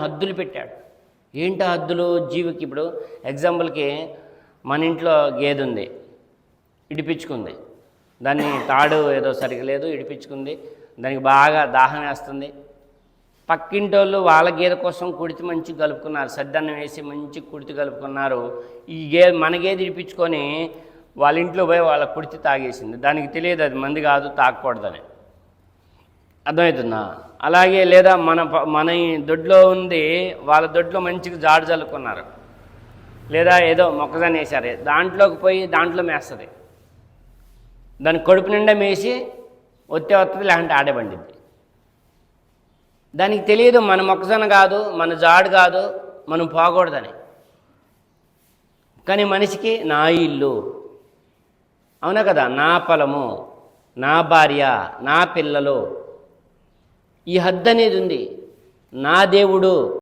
హద్దులు పెట్టాడు. ఏంటి హద్దులు? జీవికి ఇప్పుడు ఎగ్జాంపుల్కి మన ఇంట్లో గేదె ఉంది, ఇడిపించుకుంది. దాన్ని తాడు ఏదో సరిగ్గా లేదు, ఇడిపించుకుంది. దానికి బాగా దాహం వేస్తుంది. పక్కింటోళ్ళు వాళ్ళ గేదె కోసం కుడితి మంచి కలుపుకున్నారు, సద్దన్నం వేసి మంచి కుడితి కలుపుకున్నారు. ఈ మన గేదె ఇడిపించుకొని వాళ్ళ ఇంట్లో పోయి వాళ్ళ కుడితి తాగేసింది. దానికి తెలియదు అది మంది కాదు, తాగకూడదని. అర్థమవుతుందా? అలాగే లేదా మన దొడ్లో ఉంది, వాళ్ళ దొడ్లో మంచిగా జాడు చల్లుకున్నారు, లేదా ఏదో మొక్కజొన్న వేశారు, దాంట్లోకి పోయి దాంట్లో మేస్తుంది. దాని కడుపు నిండా మేసి వస్తుంది, లేకుంటే ఆడే పండిద్ది. దానికి తెలియదు మన మొక్కజొన్న కాదు, మన జాడు కాదు, మనం పోకూడదని. కానీ మనిషికి నా ఇల్లు, అవునా కదా, నా పొలము, నా భార్య, నా పిల్లలు, ఈ హద్దు అనేది ఉంది. నా దేవుడు